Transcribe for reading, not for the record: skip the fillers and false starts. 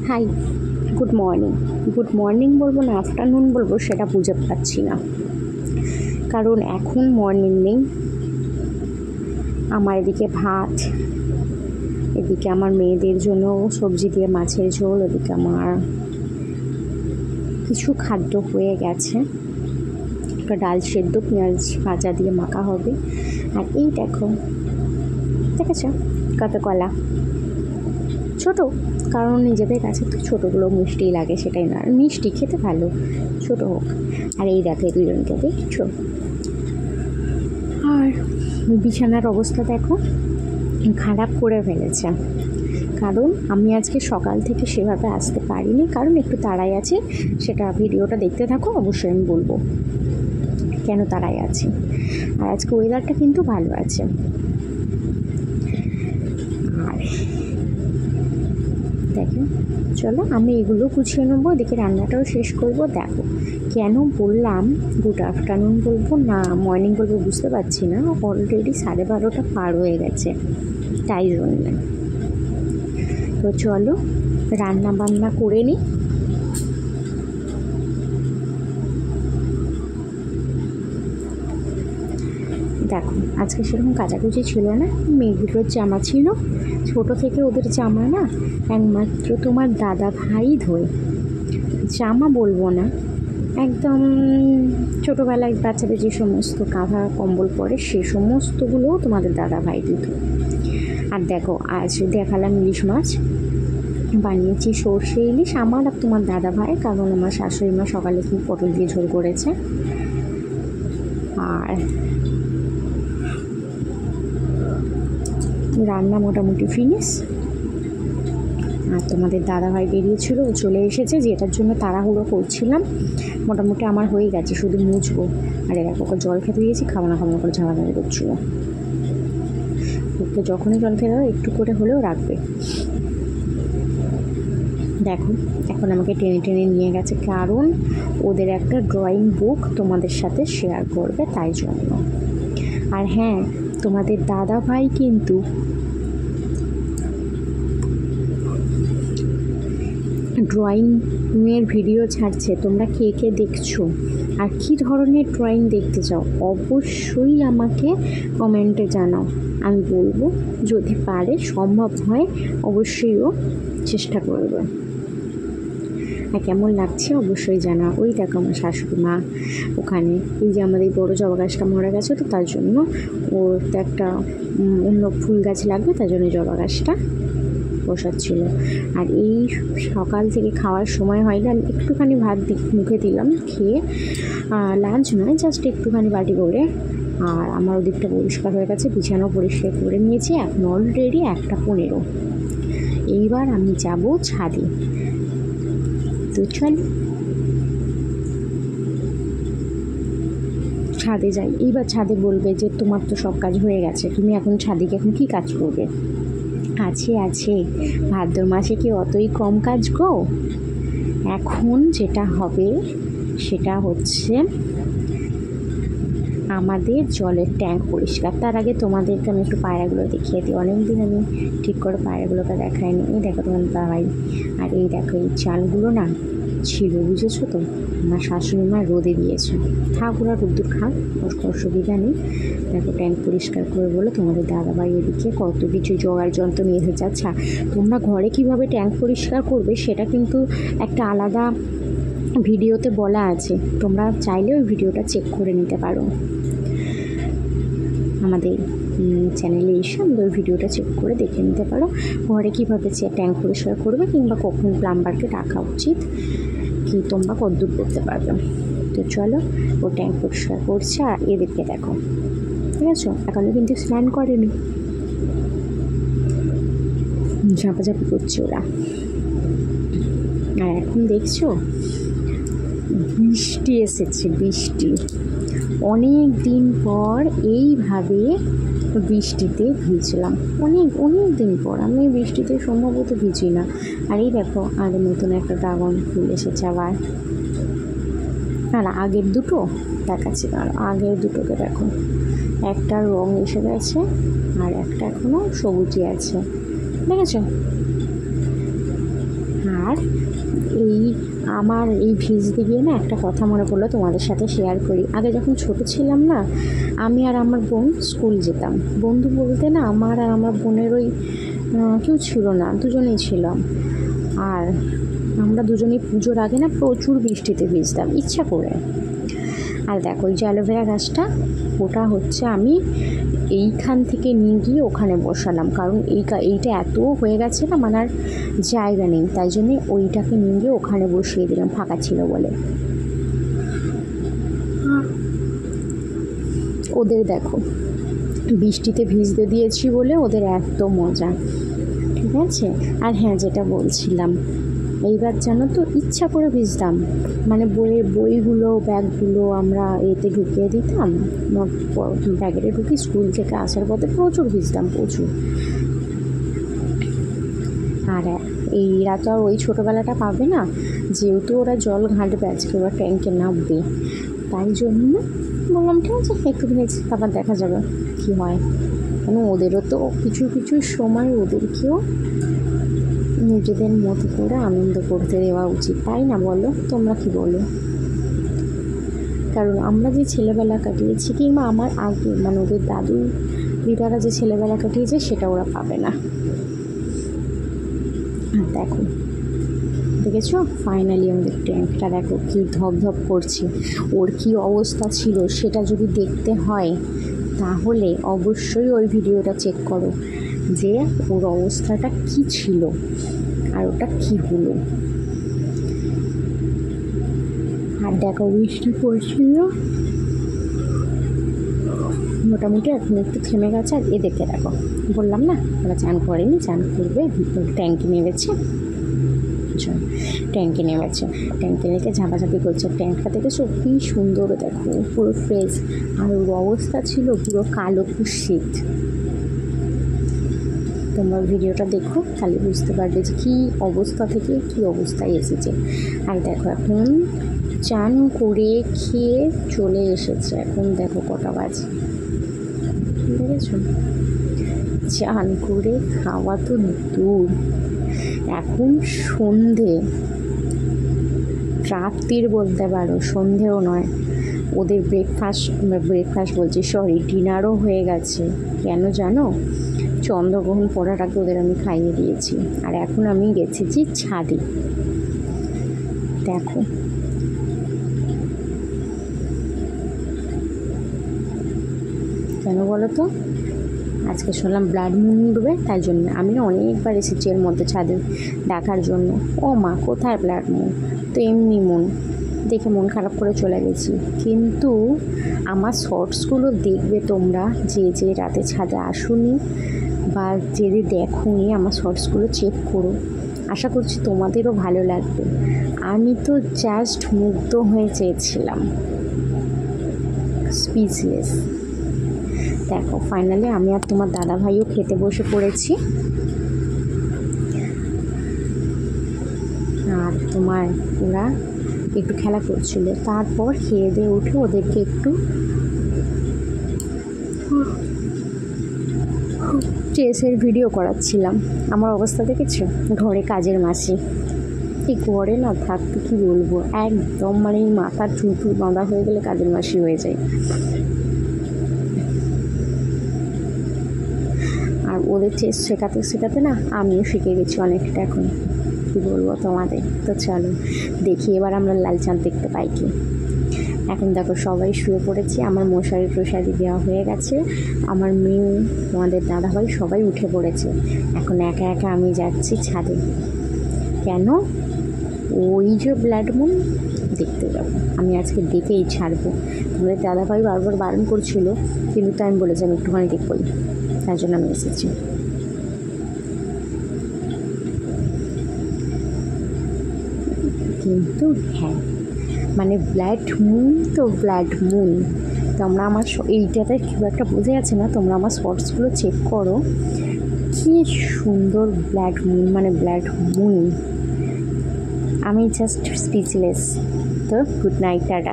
High, good morning. Good morning বলবো না afternoon বলবো সেটা বুঝে পাচ্ছি না, কারণ এখন মর্নিং নেই। আমার এদিকে ভাত, এদিকে আমার মেয়েদের জন্য সবজি দিয়ে মাছের ঝোল, এদিকে আমার কিছু খাদ্য হয়ে গেছে, একটা ডাল সেদ্ধ পেঁয়াজ ভাজা দিয়ে মাখা হবে। আর এই দেখো, দেখেছ কত কলা, ছোট, কারণ নিজেদের কাছে তো ছোটোগুলো মিষ্টি লাগে, সেটাই না, মিষ্টি খেতে ভালো, ছোট হোক। আর এই দেখো দুজনকে দেখছো। আর বিছানার অবস্থা দেখো, খারাপ করে ফেলেছে, কারণ আমি আজকে সকাল থেকে সেভাবে আসতে পারিনি, কারণ একটু তাড়াই আছে। সেটা ভিডিওটা দেখতে থাকো, অবশ্যই আমি বলবো কেন তাড়াই আছে। আর আজকে ওয়েদারটা কিন্তু ভালো আছে। আর দেখেন, চলো আমি এগুলো গুছিয়ে নেবো, এদিকে রান্নাটাও শেষ করব। দেখো কেন বললাম গুড আফটারনুন বলবো না মর্নিং বলবো বুঝতে পারছি না, অলরেডি 12:30 পার হয়ে গেছে, তাই জন্য। তো চলো রান্না বান্না করে নিই। দেখো আজকে সেরকম কাচাকুচি ছিল না, মেয়েগুলোর জামা ছিল, ছোটো থেকে ওদের জামা না একমাত্র তোমার দাদা ভাই ধোয়। জামা বলবো না, একদম ছোটোবেলায় বাচ্চাদের যে সমস্ত কাঁথা কম্বল পরে সে সমস্তগুলোও তোমাদের দাদা ভাই দিত। আর দেখো আজ দেখালাম ইলিশ মাছ বানিয়েছি, সর্ষে ইলিশ, আমার আর তোমার দাদা ভাই, কারণ আমার শাশুড়ি মা সকালে কি পটল দিয়ে ঝোল করেছে। আর রান্না মোটামুটি ফিনিশ। আর তোমাদের দাদাভাই বেরিয়েছিল, ও চলে এসেছে, যেটার জন্য তাড়াহুড়ো করছিলাম। মোটামুটি আমার হয়ে গেছে, শুধু মুছবো। আর এর ওকে জল খেতে দিয়েছি, খাওয়ানো করে ঝাড়াঝাড়ি করছিলো। ওকে যখনই জল খেতে দেবে একটু করে হলেও রাখবে। দেখো এখন আমাকে টেনে টেনে নিয়ে গেছে, কারণ ওদের একটা ড্রয়িং বুক তোমাদের সাথে শেয়ার করবে, তাই জন্য। আর হ্যাঁ, তোমাদের দাদা ভাই কিন্তু ড্রয়িংয়ের ভিডিও ছাড়ছে, তোমরা কে কে দেখছো আর কী ধরনের ড্রয়িং দেখতে চাও অবশ্যই আমাকে কমেন্টে জানাও, আমি বলবো। যদি পারে সম্ভব হয় অবশ্যই ও চেষ্টা করবে। আর কেমন লাগছে অবশ্যই জানা। ওই দেখো আমার শাশুড়ি মা ওখানে, এই যে আমাদের বড়ো জবা গাছটা মরে গেছে, তো তার জন্য ওর তো একটা অন্য ফুল গাছ লাগবে, তার জন্য জবা গাছটা বসাচ্ছিল। আর এই সকাল থেকে খাওয়ার সময় হয়নি, আমি একটুখানি ভাত মুখে দিলাম, খেয়ে লাঞ্চ নয় জাস্ট একটুখানি বাটি করে। আর আমার ওদিকটা পরিষ্কার হয়ে গেছে, বিছানাও পরিষ্কার করে নিয়েছি। এখন অলরেডি 1:15। এইবার আমি যাব ছাদে। তো চল ছাদে যাই। এইবার ছাদে বলবে যে তোমার তো সব কাজ হয়ে গেছে, তুমি এখন ছাদে এখন কী কাজ করবে? আছে ভাদ্র মাসে কি অতই কম কাজ গো? এখন যেটা হবে সেটা হচ্ছে আমাদের জলের ট্যাঙ্ক পরিষ্কার। তার আগে তোমাদেরকে আমি একটু পায়রাগুলো দেখিয়ে দিই, অনেকদিন আমি ঠিক করে পায়রাগুলোকে দেখাইনি। এই দেখো তোমার দাওয়াই। আর এই দেখো এই চালগুলো না ছিল, বুঝেছো তো, আমার শাশুড়ি মা রোদে দিয়েছে, থাক ওরা রোদ্দুর খাক, অসুবিধা নেই। দেখো ট্যাঙ্ক পরিষ্কার করে বলে তোমাদের দাদাভাই এদিকে কত কিছু জোগাড় যন্ত্র নিয়ে এসেছে। আচ্ছা তোমরা ঘরে কীভাবে ট্যাঙ্ক পরিষ্কার করবে সেটা কিন্তু একটা আলাদা ভিডিওতে বলা আছে, তোমরা চাইলে ওই ভিডিওটা চেক করে নিতে পারো। আমাদের চ্যানেলে এসে আমাদের ভিডিওটা চেক করে দেখে নিতে পারো ঘরে কীভাবে ট্যাঙ্ক পরিষ্কার করবে, কিংবা কখন প্লাম্বারকে ডাকা উচিত, কি তোমরা কদ্দূর করতে পারবে। তো চলো ও ট্যাঙ্ক পরিষ্কার করছে। আর এদেরকে দেখো, ঠিক আছে, এখনও কিন্তু স্নান করেনি, ঝাঁপাঝাঁপি করছে ওরা। আর এখন দেখছো বৃষ্টি এসেছে, বৃষ্টি অনেক দিন পর এইভাবে বৃষ্টিতে ভিজলাম, অনেক দিন পর। আমি বৃষ্টিতে সম্ভবত ভিজি না। আর এই দেখো আর নতুন একটা ড্রাগন ফুল এসেছে আবার। আর আগের দুটো দেখাচ্ছি, আর আগের দুটোকে দেখো, একটা রং এসে গেছে আর একটা এখনও সবুজই আছে, দেখেছো? আর আমার এই ভিজতে গিয়ে না একটা কথা মনে পড়লো, তোমাদের সাথে শেয়ার করি। আগে যখন ছোট ছিলাম না, আমি আর আমার বোন স্কুল যেতাম। বন্ধু বলতে না, আমার আর আমার বোনের ওই কেউ ছিল না, দুজনেই ছিলাম। আর আমরা দুজনেই পুজোর আগে না প্রচুর বৃষ্টিতে ভিজতাম ইচ্ছা করে। আর দেখো ওই যে অ্যালোভেরা গাছটা, ওটা হচ্ছে আমি এইখান থেকে নিয়ে গিয়ে ওখানে বসালাম, কারণ এইটা এত হয়ে গেছে না, মানে আর জায়গা নেই, তাই জন্যে ওইটাকে নিয়ে গিয়ে ওখানে বসিয়ে দিলাম, ফাঁকা ছিল বলে। ওদের দেখো বৃষ্টিতে ভিজতে দিয়েছি বলে ওদের এত মজা, ঠিক আছে। আর হ্যাঁ, যেটা বলছিলাম, এইবার জানো তো ইচ্ছা করে ভিজতাম, মানে বইগুলো ব্যাগগুলো আমরা এতে ঢুকিয়ে দিতাম, ব্যাগেতে ঢুকি, স্কুল থেকে আসার পথে প্রচুর ভিজতাম, প্রচুর। আর এরা তো আর ওই ছোটোবেলাটা পাবে না, যেহেতু ওরা জল ঘাঁটবে, আজকে ওরা ট্যাঙ্কে নামবে, তাই জন্য বললাম ঠিক আছে একটু ভেজে তারপর দেখা যাবে কী হয়। কেন ওদেরও তো কিছু কিছু সময় ওদেরকেও নিজেদের মতো করে আনন্দ করতে দেওয়া উচিত, তাই না বলো? তোমরা কি বলো? কারণ আমরা যে ছেলেবেলা কাটিয়েছি, কিংবা আমার আগে মানে ওদের দাদু দিদারা যে ছেলেবেলা কাটিয়েছে, সেটা ওরা পাবে না। আর দেখেছো ফাইনালি আমাদের ট্যাঙ্কটা দেখো কি ধপধপ করছে। ওর কি অবস্থা ছিল সেটা যদি দেখতে হয় তাহলে অবশ্যই ওই ভিডিওটা চেক করো, যে ওর অবস্থাটা কি ছিল আর ওটা কি হলো। আর দেখো বৃষ্টি পড়ছিল, মোটামুটি এখন একটু থেমে গেছে। আর এদেরকে দেখো, বললাম না ওরা চান করেনি, চান করবে, ট্যাঙ্কি নেমেছে, ট্যাঙ্কি নেমেছে, ট্যাঙ্কি রেখে ঝাঁপাঝাঁপি করছে। ট্যাঙ্কটা দেখেছো কি সুন্দর, দেখো পুরো ফ্রেশ। আর ওর অবস্থা ছিল পুরো কালো কুৎসিত। তোমরা ভিডিওটা দেখো তাহলে বুঝতে পারবে যে কী অবস্থা থেকে কী অবস্থায় এসেছে। আর দেখো এখন চান করে খেয়ে চলে এসেছে, এখন দেখো কটা বাজে দেখেছো। চান করে খাওয়া তো দূর, এখন সন্ধে, রাত্রির বলতে পারো, সন্ধেও নয়। ওদের ব্রেকফাস্ট বলছি, সরি, ডিনারও হয়ে গেছে। কেন জানো? চন্দ্রগ্রহণ পড়ার আগে ওদের আমি খাইয়ে দিয়েছি। আর এখন আমি গেছি ছাদে। দেখো কেন বলো তো? আজকে শুনলাম ব্লাড মুন উঠবে, তাই জন্য আমি অনেকবার এসেছি এর মধ্যে ছাদে দেখার জন্য। ও মা, কোথায় ব্লাড মুন? তো এমনি মুন দেখে মন খারাপ করে চলে গেছি। কিন্তু আমার শর্টসগুলো দেখবে তোমরা, যে রাতে ছাদে আসুনি বা যে দেখোনি, আমার শর্টসগুলো চেক করো, আশা করছি তোমাদেরও ভালো লাগবে। আমি তো জাস্ট মুগ্ধ হয়ে চেয়েছিলাম, স্পিচলেস। দেখো ফাইনালি আমি আর তোমার দাদা ভাইও খেতে বসে পড়েছি। আর ওরা একটু খেলা করছিল, তারপর খেয়ে দিয়ে উঠে ওদেরকে একটু চেসের ভিডিও করাচ্ছিলাম। আমার অবস্থা দেখেছো? ঘরে কাজের মাসি, এই ঘরে না থাকতে কি বলবো, একদম মানে মাথার চুল বাঁধা হয়ে গেলে কাজের মাসি হয়ে যায়। আর ওদের চেস শেখাতে না আমিও শিখে গেছি অনেকটা। এখন কী বলবো তোমাদের, তো চলো দেখি এবার আমরা লাল চাঁদ দেখতে পাই কি। এখন দেখো সবাই শুয়ে পড়েছি, আমার মশারি টশারি দেওয়া হয়ে গেছে, আমার মেয়ে, তোমাদের দাদাভাই সবাই উঠে পড়েছে। এখন একা একা আমি যাচ্ছি ছাদে। কেন? ওই যে ব্লাড মুন দেখতে যাব, আমি আজকে দেখেই ছাড়বো। তোমাদের দাদাভাই বারবার বারণ করছিল, কিন্তু তাই আমি বলেছি আমি একটুখানি দেখবই, তার জন্য আমি এসেছি। কিন্তু হ্যাঁ, মানে ব্লাড মুন তো ব্লাড মুন, তোমরা আমার এইটাতে খুব একটা বোঝা যাচ্ছে না, তোমরা আমার শর্টসগুলো চেক করো, কি সুন্দর ব্লাড মুন, মানে ব্লাড মুন। আমি জাস্ট স্পিচলেস। তো গুড নাইট, টাটা।